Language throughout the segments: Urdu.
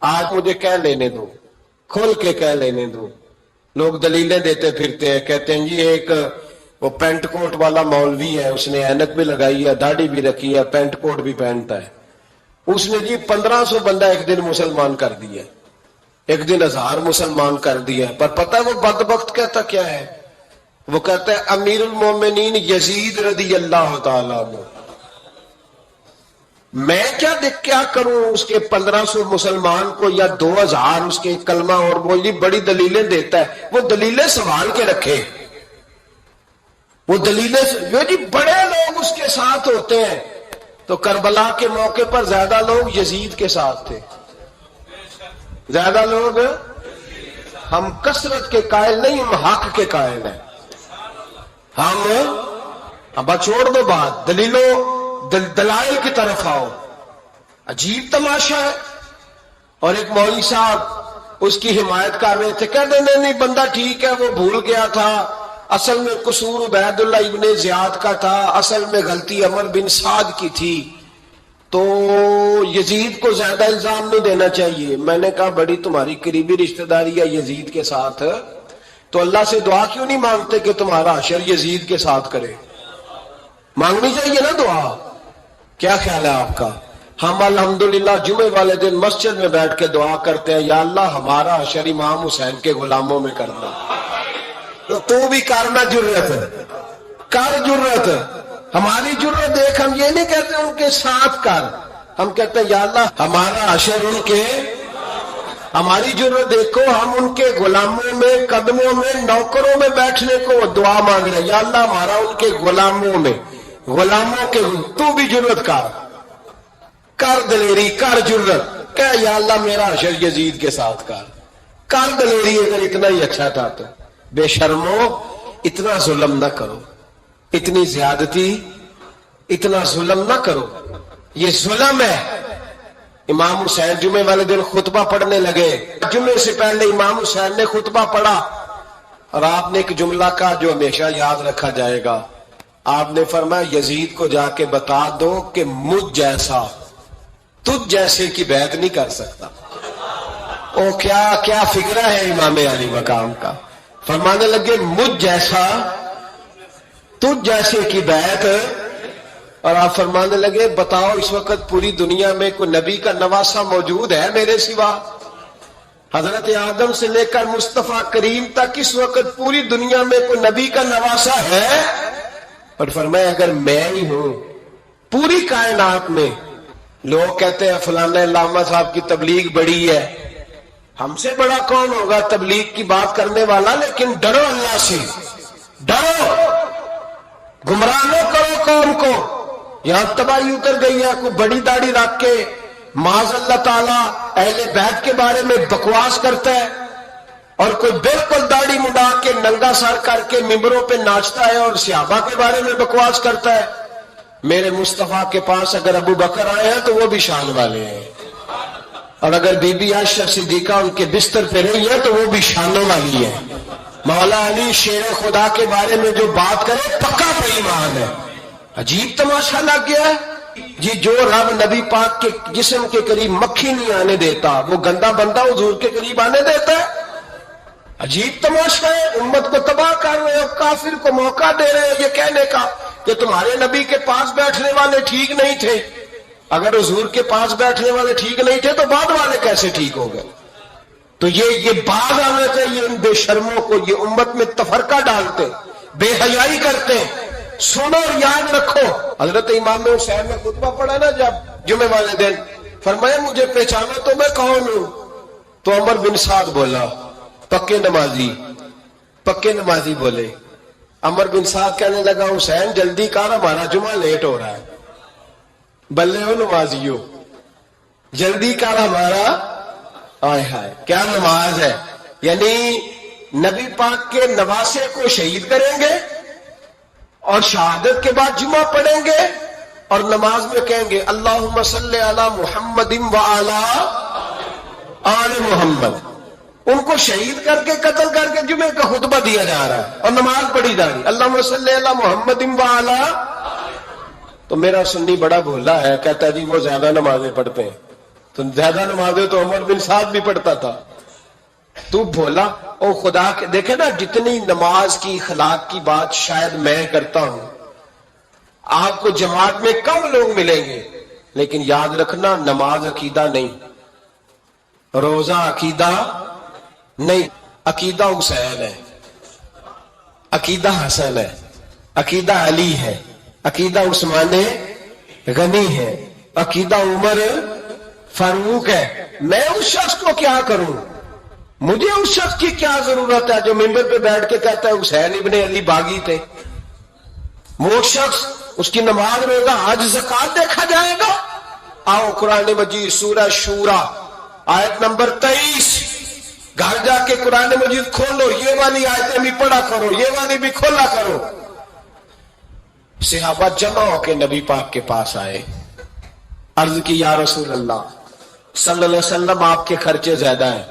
آج مجھے کہہ لینے دو، کھول کے کہہ لینے دو۔ لوگ دلیلیں دیتے پھرتے ہیں، کہتے ہیں جی ایک وہ پینٹ کوٹ والا مولوی ہے، اس نے اینک بھی لگائی ہے، داڑھی بھی رکھی ہے، پینٹ کوٹ بھی پہنتا ہے، اس نے جی 1500 بندہ ایک دن مسلمان کر دیا، ایک دن 1000 مسلمان کر دیا۔ پر پتہ ہے وہ بدبخت کہتا کیا ہے؟ وہ کہتا ہے امیر المومنین یزید رضی اللہ تعالیٰ عنہ، میں کیا کروں اس کے 1500 مسلمان کو یا 2000 اس کے کلمہ، اور وہ یہ بڑی دلیلیں دیتا ہے، وہ دلیلیں سنبھال کے رکھے، وہ دلیلیں جو جی بڑے لوگ اس کے ساتھ ہوتے ہیں۔ تو کربلا کے موقع پر زیادہ لوگ یزید کے ساتھ تھے، زیادہ لوگ، ہم کثرت کے قائل نہیں، ہم حق کے قائل ہیں۔ ہم اب چھوڑ دو بات، دلائل کی طرف آؤ۔ عجیب تماشا ہے۔ اور ایک مولوی صاحب اس کی حمایت کر رہے تھے، کہتے نہیں بندہ ٹھیک ہے، وہ بھول گیا تھا، اصل میں قصور عبید اللہ ابن زیاد کا تھا، اصل میں غلطی عمر بن سعد کی تھی، تو یزید کو زیادہ الزام نہیں دینا چاہیے۔ میں نے کہا بڑی تمہاری قریبی رشتہ داری ہے یزید کے ساتھ، تو اللہ سے دعا کیوں نہیں مانگتے کہ تمہارا حشر یزید کے ساتھ کرے؟ مانگنی چاہیے نا دعا۔ کیا خیال ہے آپ کا؟ ہم الحمدللہ جمعے والے دن مسجد میں بیٹھ کے دعا کرتے ہیں، یا اللہ ہمارا حشر امام حسین کے غلاموں میں کرنا۔ تو بھی کرنا، جرت کر، جرت ہماری جرت دیکھ، ہم یہ نہیں کہتے ان کے ساتھ کر، ہم کہتے ہیں یا اللہ ہمارا حشر ان کے، ہماری جرت دیکھو، ہم ان کے غلاموں میں، قدموں میں، نوکروں میں بیٹھنے کو دعا مانگ رہے ہیں، یا اللہ ہمارا ان کے غلاموں میں، غلاموں کے، تو بھی جرت کر دلیری، کر جرت، کہ یا اللہ میرا حشر یزید کے ساتھ کر دلیری، اگر اتنا ہی اچھا تھا تو۔ بے شرمو، اتنا ظلم نہ کرو، اتنی زیادتی، اتنا ظلم نہ کرو، یہ ظلم ہے۔ امام حسین جمعے والے دن خطبہ پڑھنے لگے، جمعے سے پہلے امام حسین نے خطبہ پڑھا، اور آپ نے ایک جملہ کہا جو ہمیشہ یاد رکھا جائے گا۔ آپ نے فرمایا یزید کو جا کے بتا دو کہ مجھ جیسا تجھ جیسے کی بیعت نہیں کر سکتا۔ او کیا فکرہ ہے امام علی مقام کا۔ فرمانے لگے مجھ جیسا تجھ جیسے کی بیعت، اور آپ فرمانے لگے بتاؤ اس وقت پوری دنیا میں کوئی نبی کا نواسا موجود ہے میرے سوا؟ حضرت آدم سے لے کر مصطفیٰ کریم تک اس وقت پوری دنیا میں کوئی نبی کا نواسا ہے؟ اور فرمایا اگر میں ہی ہوں پوری کائنات میں، لوگ کہتے ہیں فلانا علامہ صاحب کی تبلیغ بڑی ہے، ہم سے بڑا کون ہوگا تبلیغ کی بات کرنے والا؟ لیکن ڈرو اللہ سے، ڈرو، گمراہ نہ کرو قوم کو۔ یہاں تباہی اتر گئی ہے، کوئی بڑی داڑھی رکھ کے معاذ اللہ تعالیٰ اہل بیت کے بارے میں بکواس کرتا ہے، اور کوئی بالکل داڑھی مڈا کے ننگا سر کر کے ممبروں پہ ناچتا ہے اور صحابہ کے بارے میں بکواس کرتا ہے۔ میرے مصطفیٰ کے پاس اگر ابو بکر آئے ہیں تو وہ بھی شان والے ہیں، اور اگر بی بی عائشہ صدیقہ ان کے بستر پہ رہی ہے تو وہ بھی شانوں والی ہے۔ مولا علی شیر خدا کے بارے میں جو بات کرے پکا بے ایمان ہے۔ عجیب تماشا لگ گیا ہے جی، جو رب نبی پاک کے جسم کے قریب مکھی نہیں آنے دیتا، وہ گندا بندہ حضور کے قریب آنے دیتا ہے؟ عجیب تماشا ہے، امت کو تباہ کر رہے ہو، کافر کو موقع دے رہے ہو یہ کہنے کا کہ تمہارے نبی کے پاس بیٹھنے والے ٹھیک نہیں تھے۔ اگر حضور کے پاس بیٹھنے والے ٹھیک نہیں تھے تو بعد والے کیسے ٹھیک ہو گئے؟ تو یہ باز آنا چاہیے ان بے شرموں کو، یہ امت میں تفرقہ ڈالتے، بے حیائی کرتے۔ سنو اور یاد رکھو، حضرت امام حسین نے خطبہ پڑھا نا جب جمعے والے دن، فرمایا مجھے پہچانا تو میں کون ہوں؟ تو عمر بن سعد بولا پکے نمازی بولے۔ عمر بن سعد کہنے لگا حسین جلدی کر، ہمارا جمعہ لیٹ ہو رہا ہے۔ بلے ہو نمازیو، جلدی کر ہمارا، آئے ہائے کیا نماز ہے! یعنی نبی پاک کے نواسے کو شہید کریں گے اور شہادت کے بعد جمعہ پڑھیں گے، اور نماز میں کہیں گے اللہم صلی علی محمد وعلی آل محمد۔ ان کو شہید کر کے قتل کر کے جمعے کا خطبہ دیا جا رہا ہے اور نماز پڑھی جا رہی ہے اللہم صلی علی محمد وعلی۔ تو میرا سنی بڑا بھولا ہے، کہتا ہے جی وہ زیادہ نمازیں پڑھتے ہیں، تو زیادہ نمازیں تو عمر بن سعد بھی پڑھتا تھا. تو بولا او خدا کے دیکھے نا جتنی نماز کی اخلاق کی بات شاید میں کرتا ہوں, آپ کو جماعت میں کم لوگ ملیں گے, لیکن یاد رکھنا نماز عقیدہ نہیں, روزہ عقیدہ نہیں, عقیدہ حسین ہے, عقیدہ حسن ہے, عقیدہ علی ہے, عقیدہ عثمان غنی ہے, عقیدہ عمر فاروق ہے. میں اس شخص کو کیا کروں, مجھے اس شخص کی کیا ضرورت ہے جو ممبر پہ بیٹھ کے کہتا ہے حسین ابن علی باغی تھے. وہ شخص اس کی نماز روزہ حج زکات دیکھا جائے گا. آؤ قرآن مجید سورہ شورا آیت نمبر 23, گھر جا کے قرآن مجید کھولو, یہ والی آیتیں بھی پڑھا کرو, یہ والی بھی کھولا کرو. صحابہ جمع ہو کے نبی پاک کے پاس آئے, عرض کی یا رسول اللہ صلی اللہ علیہ وسلم آپ کے خرچے زیادہ ہیں,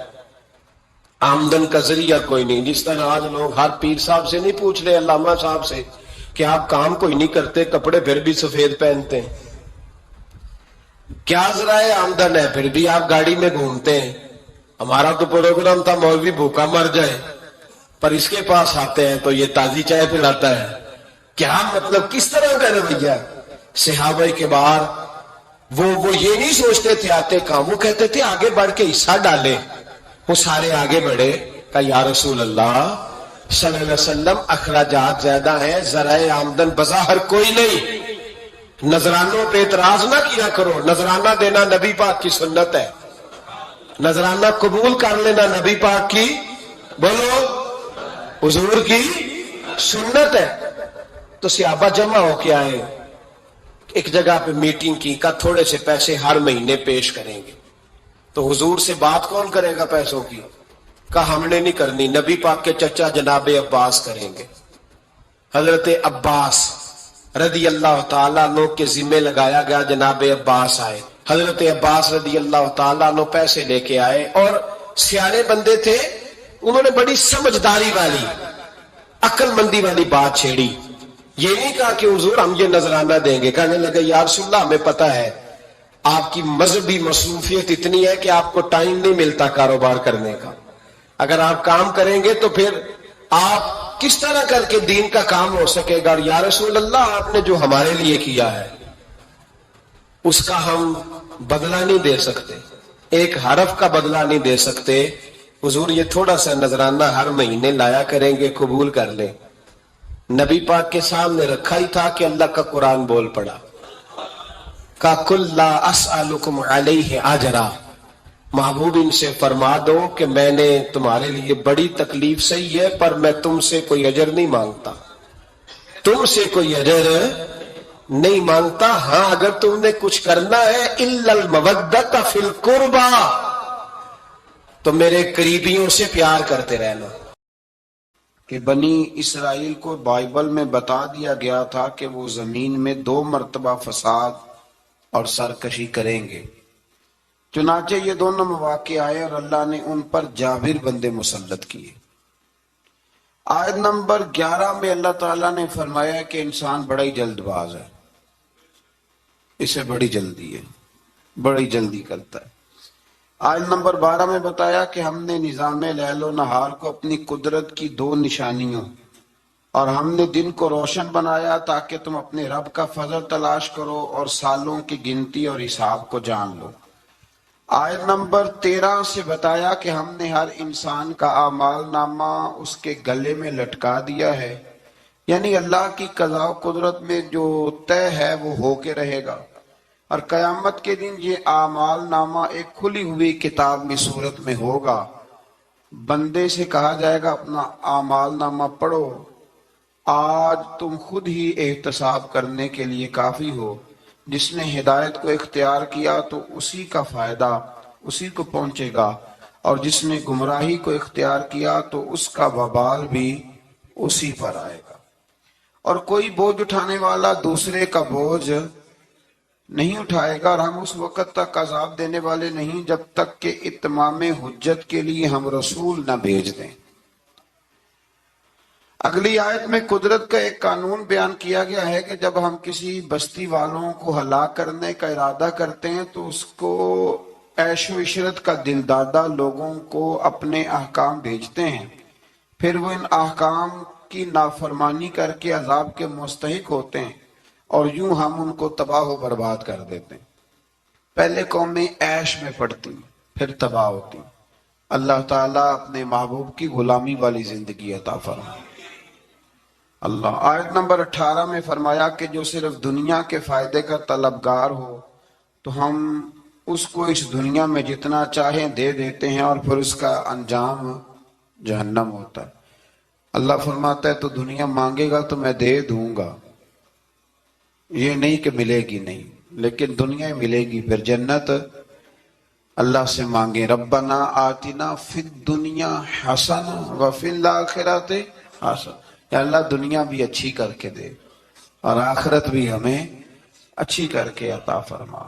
آمدن کا ذریعہ کوئی نہیں. جس طرح آج لوگ ہر پیر صاحب سے نہیں پوچھ رہے, علامہ صاحب سے, کہ آپ کام کوئی نہیں کرتے, کپڑے پھر بھی سفید پہنتے ہیں, کیا ذرائع آمدن ہے, پھر بھی آپ گاڑی میں گھومتے ہیں. ہمارا تو پروگرام تھا مولوی بھوکا مر جائے, پر اس کے پاس آتے ہیں تو یہ تازی چائے پلاتا ہے. کیا مطلب, کس طرح کا رویہ. صحابہ کے بعد وہ یہ نہیں سوچتے تھے آتے کام, وہ کہتے تھے آگے بڑھ کے حصہ ڈالے. وہ سارے آگے بڑھے, کہا یا رسول اللہ صلی اللہ علیہ وسلم اخراجات زیادہ ہیں, ذرائع آمدن بظاہر کوئی نہیں, نذرانوں پہ اعتراض نہ کیا کرو. نذرانہ دینا نبی پاک کی سنت ہے, نذرانہ قبول کر لینا نبی پاک کی, بولو, حضور کی سنت ہے. تو صحابہ جمع ہو کے آئے, ایک جگہ پہ میٹنگ کی, کا تھوڑے سے پیسے ہر مہینے پیش کریں گے. تو حضور سے بات کون کرے گا پیسوں کی, کہا ہم نے نہیں کرنی, نبی پاک کے چچا جناب عباس کریں گے. حضرت عباس رضی اللہ تعالیٰ عنہ کے ذمہ لگایا گیا, جناب عباس آئے. حضرت عباس رضی اللہ تعالیٰ عنہ پیسے لے کے آئے, اور سیانے بندے تھے, انہوں نے بڑی سمجھداری والی عقل مندی والی بات چھیڑی. یہ نہیں کہا کہ حضور ہم یہ نذرانہ دیں گے, کہنے لگے یا رسول اللہ ہمیں پتہ ہے آپ کی مذہبی مصروفیت اتنی ہے کہ آپ کو ٹائم نہیں ملتا کاروبار کرنے کا, اگر آپ کام کریں گے تو پھر آپ کس طرح کر کے دین کا کام ہو سکے گا. اور یا رسول اللہ آپ نے جو ہمارے لیے کیا ہے اس کا ہم بدلہ نہیں دے سکتے, ایک حرف کا بدلہ نہیں دے سکتے. حضور یہ تھوڑا سا نذرانہ ہر مہینے لایا کریں گے, قبول کر لیں. نبی پاک کے سامنے رکھا ہی تھا کہ اللہ کا قرآن بول پڑا, کا کل لا اسألکم علیہ اجرا, محبوب ان سے فرما دو کہ میں نے تمہارے لیے بڑی تکلیف سہی ہے, پر میں تم سے کوئی اجر نہیں مانگتا, تم سے کوئی اجر نہیں مانگتا. ہاں اگر تم نے کچھ کرنا ہے الا المودۃ فی القربى, تو میرے قریبیوں سے پیار کرتے رہنا. کہ بنی اسرائیل کو بائبل میں بتا دیا گیا تھا کہ وہ زمین میں 2 مرتبہ فساد اور سرکشی کریں گے. چنانچہ یہ دونوں مواقع آئے اور اللہ نے ان پر جابر بندے مسلط کیے. آیت نمبر 11 میں اللہ تعالیٰ نے فرمایا کہ انسان بڑا ہی جلد باز ہے, اسے بڑی جلدی ہے, بڑی جلدی کرتا ہے. آیت نمبر 12 میں بتایا کہ ہم نے نظام لیل و نہار کو اپنی قدرت کی 2 نشانیوں, اور ہم نے دن کو روشن بنایا تاکہ تم اپنے رب کا فضل تلاش کرو اور سالوں کی گنتی اور حساب کو جان لو. آیت نمبر 13 سے بتایا کہ ہم نے ہر انسان کا اعمال نامہ اس کے گلے میں لٹکا دیا ہے, یعنی اللہ کی قضاء و قدرت میں جو طے ہے وہ ہو کے رہے گا. اور قیامت کے دن یہ اعمال نامہ ایک کھلی ہوئی کتاب کی صورت میں ہوگا. بندے سے کہا جائے گا اپنا اعمال نامہ پڑھو, آج تم خود ہی احتساب کرنے کے لیے کافی ہو. جس نے ہدایت کو اختیار کیا تو اسی کا فائدہ اسی کو پہنچے گا, اور جس نے گمراہی کو اختیار کیا تو اس کا وبال بھی اسی پر آئے گا. اور کوئی بوجھ اٹھانے والا دوسرے کا بوجھ نہیں اٹھائے گا, اور ہم اس وقت تک عذاب دینے والے نہیں جب تک کہ اتمام حجت کے لیے ہم رسول نہ بھیج دیں. اگلی آیت میں قدرت کا ایک قانون بیان کیا گیا ہے کہ جب ہم کسی بستی والوں کو ہلاک کرنے کا ارادہ کرتے ہیں تو اس کو عیش و عشرت کا دل دادا لوگوں کو اپنے احکام بھیجتے ہیں، پھر وہ ان احکام کی نافرمانی کر کے عذاب کے مستحق ہوتے ہیں، اور یوں ہم ان کو تباہ و برباد کر دیتے ہیں۔ پہلے قومیں عیش میں پڑتی پھر تباہ ہوتی۔ اللہ تعالیٰ اپنے محبوب کی غلامی والی زندگی عطا فرمائے۔ اللہ آیت نمبر 18 میں فرمایا کہ جو صرف دنیا کے فائدے کا طلبگار ہو تو ہم اس کو اس دنیا میں جتنا چاہیں دے دیتے ہیں، اور پھر اس کا انجام جہنم ہوتا ہے۔ اللہ فرماتا ہے تو دنیا مانگے گا تو میں دے دوں گا، یہ نہیں کہ ملے گی نہیں، لیکن دنیا ملے گی، پھر جنت اللہ سے مانگے ربنا آتنا فی الدنیا حسنہ وفی الآخرۃ حسنہ، یا اللہ دنیا بھی اچھی کر کے دے اور آخرت بھی ہمیں اچھی کر کے عطا فرما۔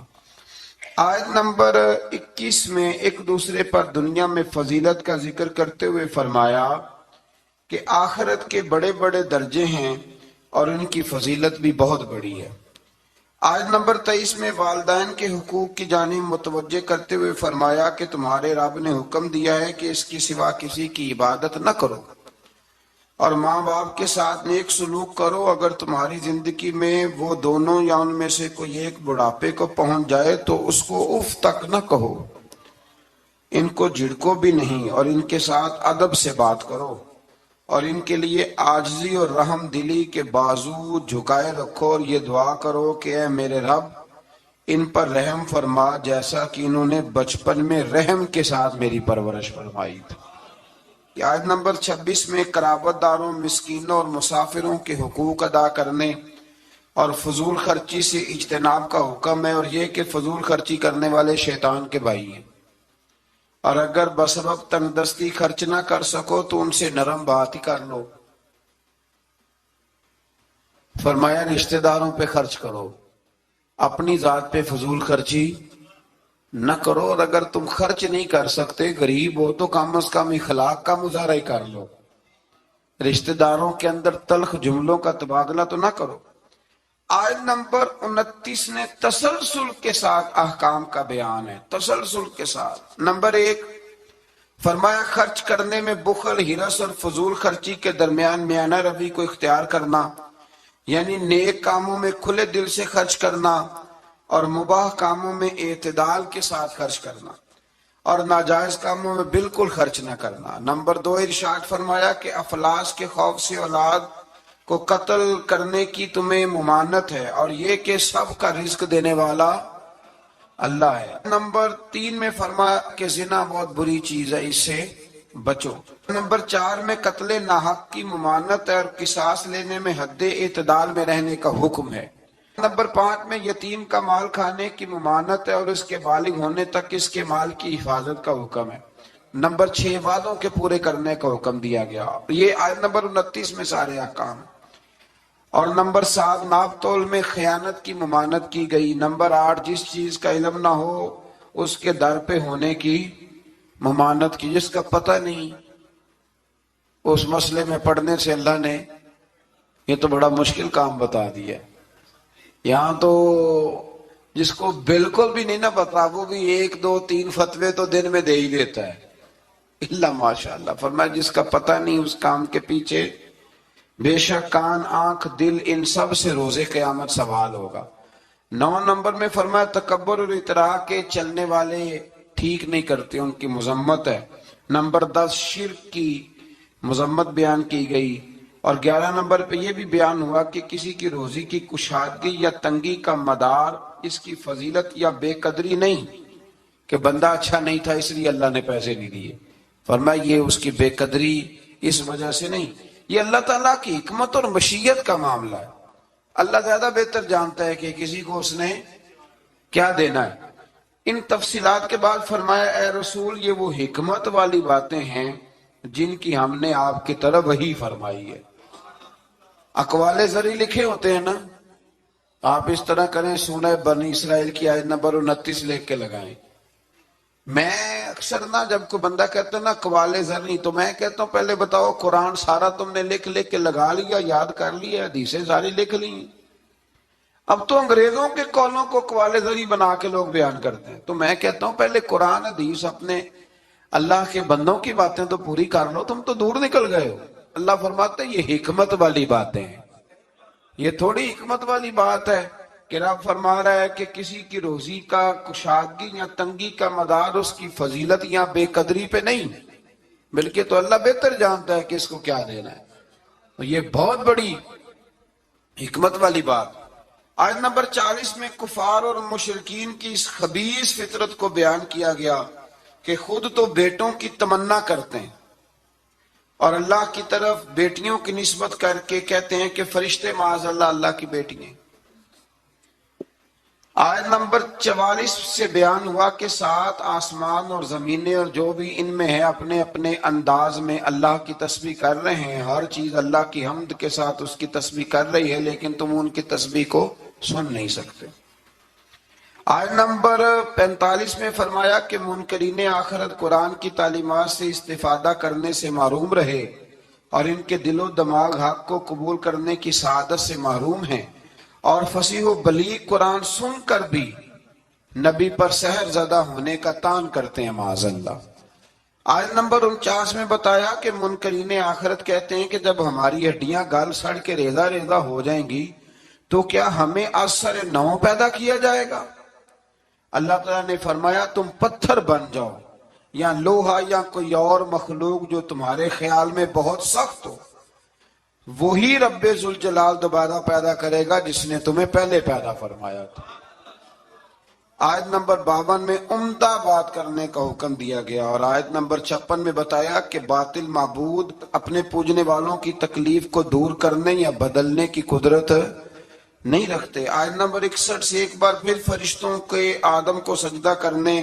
آیت نمبر 21 میں ایک دوسرے پر دنیا میں فضیلت کا ذکر کرتے ہوئے فرمایا کہ آخرت کے بڑے بڑے درجے ہیں اور ان کی فضیلت بھی بہت بڑی ہے۔ آیت نمبر 23 میں والدین کے حقوق کی جانب متوجہ کرتے ہوئے فرمایا کہ تمہارے رب نے حکم دیا ہے کہ اس کے سوا کسی کی عبادت نہ کرو، اور ماں باپ کے ساتھ نیک سلوک کرو، اگر تمہاری زندگی میں وہ دونوں یا ان میں سے کوئی ایک بڑھاپے کو پہنچ جائے تو اس کو اف تک نہ کہو، ان کو جھڑکو بھی نہیں، اور ان کے ساتھ ادب سے بات کرو، اور ان کے لیے عاجزی اور رحم دلی کے بازو جھکائے رکھو، اور یہ دعا کرو کہ اے میرے رب ان پر رحم فرما جیسا کہ انہوں نے بچپن میں رحم کے ساتھ میری پرورش فرمائی تھی۔ آیت نمبر 26 میں قرابت داروں، مسکینوں اور مسافروں کے حقوق ادا کرنے اور فضول خرچی سے اجتناب کا حکم ہے، اور یہ کہ فضول خرچی کرنے والے شیطان کے بھائی ہیں، اور اگر بسبب تنگ دستی خرچ نہ کر سکو تو ان سے نرم بات ہی کر لو۔ فرمایا رشتہ داروں پہ خرچ کرو، اپنی ذات پہ فضول خرچی نہ کرو، اور اگر تم خرچ نہیں کر سکتے، غریب ہو تو کم از کم اخلاق کا مظاہرہ ہی کر لو۔ رشتہ داروں کے اندر تلخ جملوں کا تبادلہ تو نہ کرو۔ آیت نمبر 29 نے تسلسل کے ساتھ احکام کا بیان ہے، تسلسل کے ساتھ۔ نمبر 1 فرمایا خرچ کرنے میں بخل، ہرس اور فضول خرچی کے درمیان میانہ روی کو اختیار کرنا، یعنی نیک کاموں میں کھلے دل سے خرچ کرنا اور مباح کاموں میں اعتدال کے ساتھ خرچ کرنا، اور ناجائز کاموں میں بالکل خرچ نہ کرنا۔ نمبر 2 ارشاد فرمایا کہ افلاس کے خوف سے اولاد کو قتل کرنے کی تمہیں ممانت ہے، اور یہ کہ سب کا رزق دینے والا اللہ ہے۔ نمبر 3 میں فرمایا کہ زنا بہت بری چیز ہے، اس سے بچو۔ نمبر 4 میں قتل ناحق کی ممانت ہے، اور قصاص لینے میں حد اعتدال میں رہنے کا حکم ہے۔ نمبر 5 میں یتیم کا مال کھانے کی ممانت ہے، اور اس کے بالغ ہونے تک اس کے مال کی حفاظت کا حکم ہے۔ نمبر 6 وعدوں کے پورے کرنے کا حکم دیا گیا، یہ آیت نمبر 29 میں سارے احکام۔ اور نمبر 7 ناپ تول میں خیانت کی ممانت کی گئی۔ نمبر 8 جس چیز کا علم نہ ہو اس کے در پہ ہونے کی ممانت کی، جس کا پتہ نہیں اس مسئلے میں پڑھنے سے اللہ نے یہ تو بڑا مشکل کام بتا دیا۔ یہاں تو جس کو بالکل بھی نہیں نہ پتا وہ بھی 1 2 3 فتوے تو دن میں دے ہی دیتا ہے، اللہ ماشاءاللہ۔ فرمایا جس کا پتہ نہیں اس کام کے پیچھے بے شک کان آنکھ دل ان سب سے روز قیامت سوال ہوگا۔ 9 نمبر میں فرمایا تکبر اور اطراء کے چلنے والے ٹھیک نہیں کرتے، ان کی مذمت ہے۔ نمبر 10 شرک کی مذمت بیان کی گئی، اور 11 نمبر پہ یہ بھی بیان ہوا کہ کسی کی روزی کی کشادگی یا تنگی کا مدار اس کی فضیلت یا بے قدری نہیں کہ بندہ اچھا نہیں تھا اس لیے اللہ نے پیسے نہیں دیے۔ فرمایا یہ اس کی بے قدری اس وجہ سے نہیں، یہ اللہ تعالیٰ کی حکمت اور مشیت کا معاملہ ہے۔ اللہ زیادہ بہتر جانتا ہے کہ کسی کو اس نے کیا دینا ہے۔ ان تفصیلات کے بعد فرمایا اے رسول یہ وہ حکمت والی باتیں ہیں جن کی ہم نے آپ کی طرف وحی فرمائی ہے۔ اقوال زری لکھے ہوتے ہیں نا، آپ اس طرح کریں سورہ بنی اسرائیل کی آیت نمبر 29 لکھ کے لگائیں۔ میں اکثر نا جب کوئی بندہ کہتا ہے نا اقوال زری تو میں کہتا ہوں پہلے بتاؤ قرآن سارا تم نے لکھ کے لگا لیا، یاد کر لیا، حدیثیں ساری لکھ لی؟ اب تو انگریزوں کے قولوں کو قوال زری بنا کے لوگ بیان کرتے ہیں. تو میں کہتا ہوں پہلے قرآن حدیث اپنے اللہ کے بندوں کی باتیں تو پوری کر لو. تم تو دور نکل گئے ہو. اللہ فرماتے ہیں یہ حکمت والی باتیں ہیں. یہ تھوڑی حکمت والی بات ہے کہ رب فرما رہا ہے کہ کسی کی روزی کا کشادگی یا تنگی کا مدار اس کی فضیلت یا بے قدری پہ نہیں، بلکہ تو اللہ بہتر جانتا ہے کہ اس کو کیا دینا ہے. یہ بہت بڑی حکمت والی بات. آیت نمبر 40 میں کفار اور مشرکین کی اس خبیث فطرت کو بیان کیا گیا کہ خود تو بیٹوں کی تمنا کرتے ہیں اور اللہ کی طرف بیٹیوں کی نسبت کر کے کہتے ہیں کہ فرشتے معاذ اللہ اللہ کی بیٹی ہیں. آیت نمبر 44 سے بیان ہوا کہ 7 آسمان اور زمینیں اور جو بھی ان میں ہے اپنے اپنے انداز میں اللہ کی تسبیح کر رہے ہیں. ہر چیز اللہ کی حمد کے ساتھ اس کی تسبیح کر رہی ہے، لیکن تم ان کی تسبیح کو سن نہیں سکتے. آیت نمبر 45 میں فرمایا کہ منکرین آخرت قرآن کی تعلیمات سے استفادہ کرنے سے محروم رہے اور ان کے دل و دماغ حق کو قبول کرنے کی سعادت سے محروم ہیں، اور فصیح و بلیغ قرآن سن کر بھی نبی پر سحر زدہ ہونے کا تان کرتے ہیں معاذ اللہ. آیت نمبر 49 میں بتایا کہ منکرین آخرت کہتے ہیں کہ جب ہماری ہڈیاں گل سڑ کے ریزہ ریزہ ہو جائیں گی تو کیا ہمیں از سر نو پیدا کیا جائے گا؟ اللہ تعالیٰ نے فرمایا تم پتھر بن جاؤ یا لوہا یا کوئی اور مخلوق جو تمہارے خیال میں بہت سخت ہو، وہی رب ذوالجلال دوبارہ پیدا کرے گا جس نے تمہیں پہلے پیدا فرمایا تھا. آیت نمبر 52 میں عمدہ بات کرنے کا حکم دیا گیا، اور آیت نمبر 56 میں بتایا کہ باطل معبود اپنے پوجنے والوں کی تکلیف کو دور کرنے یا بدلنے کی قدرت نہیں رکھتے. آیت نمبر 61 سے ایک بار پھر فرشتوں کے آدم کو سجدہ کرنے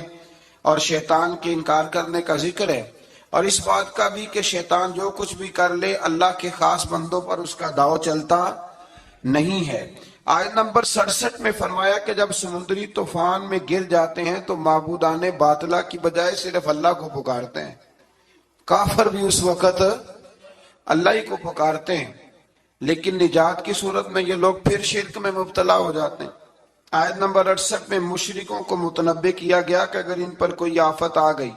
اور شیطان کے انکار کرنے کا ذکر ہے، اور اس بات کا بھی کہ شیطان جو کچھ بھی کر لے اللہ کے خاص بندوں پر اس کا داؤ چلتا نہیں ہے. آیت نمبر 67 میں فرمایا کہ جب سمندری طوفان میں گر جاتے ہیں تو معبودان باطلہ کی بجائے صرف اللہ کو پکارتے ہیں. کافر بھی اس وقت اللہ ہی کو پکارتے ہیں، لیکن نجات کی صورت میں یہ لوگ پھر شرک میں مبتلا ہو جاتے ہیں. آیت نمبر 68 میں مشرکوں کو متنبہ کیا گیا کہ اگر ان پر کوئی آفت آ گئی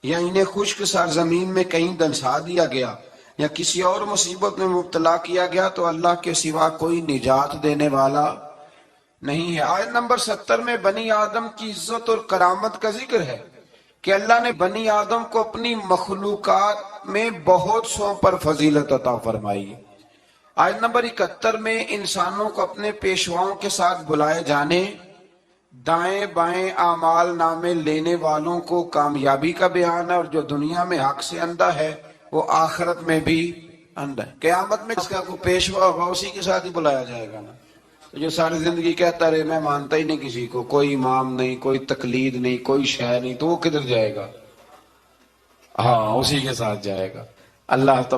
یا انہیں خشک سرزمین میں کہیں دنسا دیا گیا یا کسی اور مصیبت میں مبتلا کیا گیا تو اللہ کے سوا کوئی نجات دینے والا نہیں ہے. آیت نمبر 70 میں بنی آدم کی عزت اور کرامت کا ذکر ہے کہ اللہ نے بنی آدم کو اپنی مخلوقات میں بہت سو پر فضیلت عطا فرمائی. آیت نمبر 71 میں انسانوں کو اپنے پیشواؤں کے ساتھ بلائے جانے، دائیں بائیں اعمال نامے لینے والوں کو کامیابی کا بیان ہے، اور جو دنیا میں حق سے اندھا ہے وہ آخرت میں بھی اندھا ہے. قیامت میں اس کا کوئی پیشوا ہوگا اسی کے ساتھ ہی بلایا جائے گا نا. تو جو ساری زندگی کہتا رہے میں مانتا ہی نہیں کسی کو، کوئی امام نہیں، کوئی تقلید نہیں، کوئی شے نہیں، تو وہ کدھر جائے گا؟ ہاں اسی کے ساتھ جائے گا. اللہ تبارک